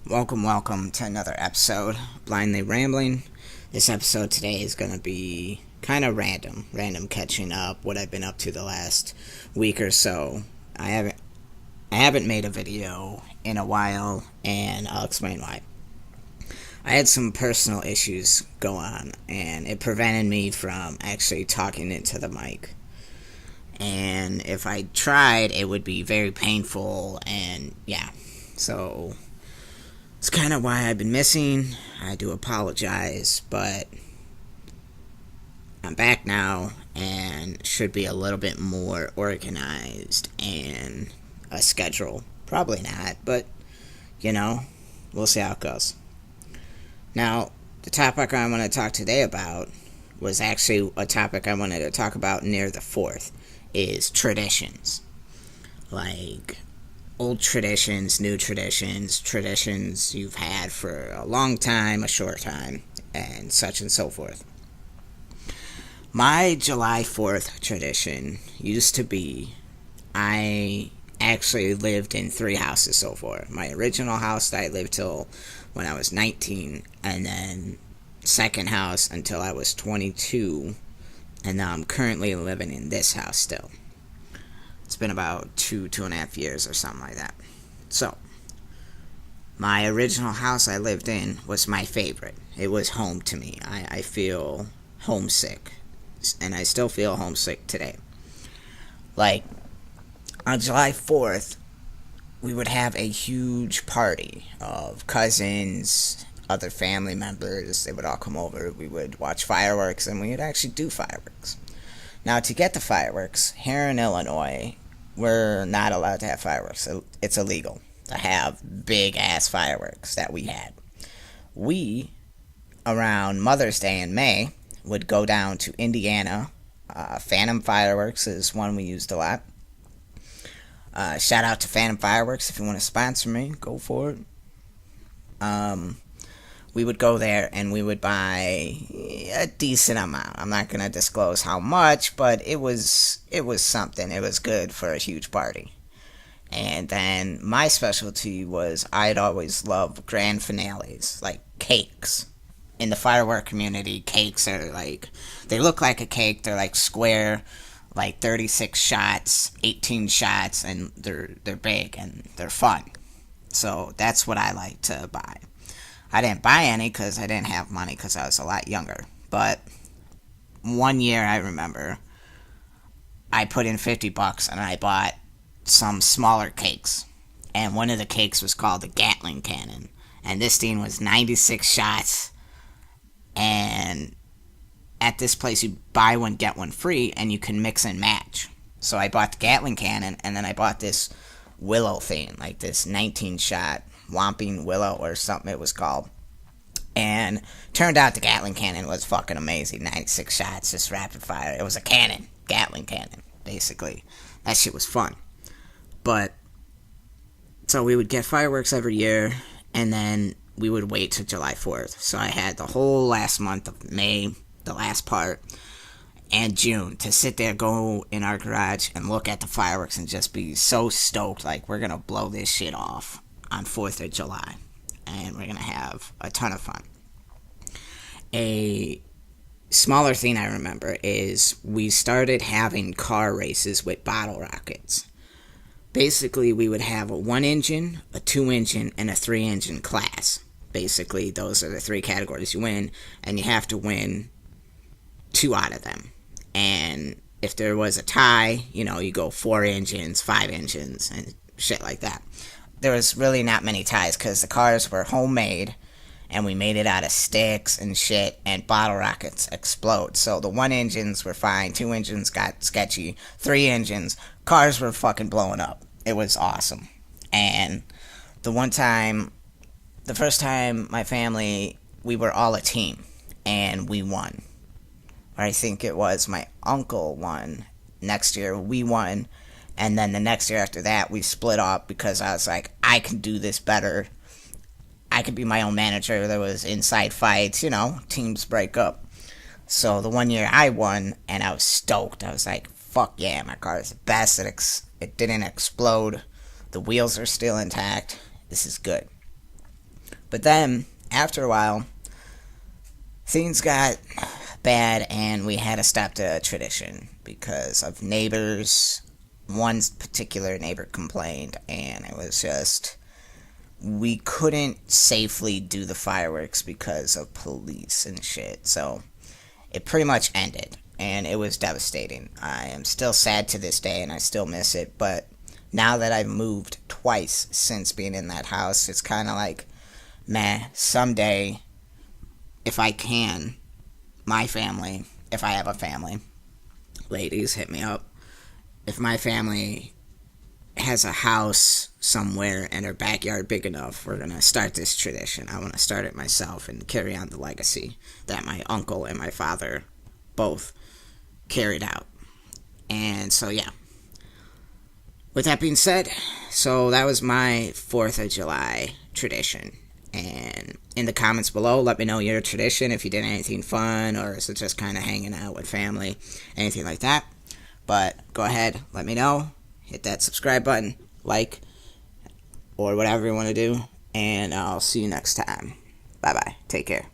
Welcome to another episode of Blindly Rambling. This episode today is going to be kind of random catching up what I've been up to the last week or so. I haven't made a video in a while, and I'll explain why. I had some personal issues go on, and it prevented me from actually talking into the mic. And if I tried, it would be very painful, and yeah. So it's kind of why I've been missing. I do apologize, but I'm back now and should be a little bit more organized and a schedule. Probably not, but we'll see how it goes. Now, the topic I want to talk today about was actually a topic I wanted to talk about near the 4th, is traditions. Like old traditions, new traditions, traditions you've had for a long time, a short time, and such and so forth. My July 4th tradition used to be, I actually lived in 3 houses so far. My original house that I lived till when I was 19, and then second house until I was 22, and now I'm currently living in this house still. It's been about 2.5 years or something like that. So, my original house I lived in was my favorite. It was home to me. I feel homesick. And I still feel homesick today. Like, on July 4th, we would have a huge party of cousins, other family members. They would all come over. We would watch fireworks, and we would actually do fireworks. Now, to get the fireworks, here in Illinois, we're not allowed to have fireworks. It's illegal to have big-ass fireworks that we had. We, around Mother's Day in May, would go down to Indiana. Phantom Fireworks is one we used a lot. Shout out to Phantom Fireworks. If you want to sponsor me, go for it. We would go there and we would buy a decent amount. I'm not going to disclose how much, but it was something. It was good for a huge party. And then my specialty was I'd always love grand finales, like cakes. In the firework community, cakes are like, they look like a cake. They're like square, like 36 shots, 18 shots, and they're big and they're fun. So that's what I like to buy. I didn't buy any because I didn't have money because I was a lot younger. But one year I remember I put in $50 and I bought some smaller cakes. And one of the cakes was called the Gatling Cannon. And this thing was 96 shots. And at this place you buy one, get one free, and you can mix and match. So I bought the Gatling Cannon, and then I bought this willow thing, like this 19-shot Whomping Willow or something it was called. And turned out the Gatling Cannon was fucking amazing. 96 shots, just rapid fire. It was a cannon. Gatling Cannon, basically. That shit was fun. But, so we would get fireworks every year, and then we would wait till July 4th. So I had the whole last month of May, the last part, and June to sit there, go in our garage, and look at the fireworks and just be so stoked, like, we're gonna blow this shit off on 4th of July, and we're going to have a ton of fun. A smaller thing I remember is we started having car races with bottle rockets. Basically, we would have a 1-engine, a 2-engine, and a 3-engine class. Basically, those are the 3 categories you win, and you have to win 2 out of them. And if there was a tie, you go 4 engines, 5 engines, and shit like that. There was really not many ties because the cars were homemade and we made it out of sticks and shit, and bottle rockets explode. So the 1 engines were fine, 2 engines got sketchy, 3 engines, cars were fucking blowing up. It was awesome. And the first time my family, we were all a team and we won. Or I think it was my uncle won. Next year we won. And then the next year after that, we split up because I was like, I can do this better. I could be my own manager. There was inside fights, teams break up. So the one year I won, and I was stoked. I was like, fuck yeah, my car is the best. It didn't explode. The wheels are still intact. This is good. But then, after a while, things got bad and we had to stop the tradition because of neighbors. One particular neighbor complained, and it was just, we couldn't safely do the fireworks because of police and shit. So it pretty much ended, and it was devastating. I am still sad to this day, and I still miss it. But now that I've moved twice since being in that house, it's kind of like, man, someday, if I can, my family, if I have a family, ladies, hit me up. If my family has a house somewhere and their backyard big enough, we're going to start this tradition. I want to start it myself and carry on the legacy that my uncle and my father both carried out. And so, yeah. With that being said, so that was my 4th of July tradition. And in the comments below, let me know your tradition, if you did anything fun, or is it just kind of hanging out with family, anything like that. But go ahead, let me know. Hit that subscribe button, like, or whatever you want to do. And I'll see you next time. Bye-bye. Take care.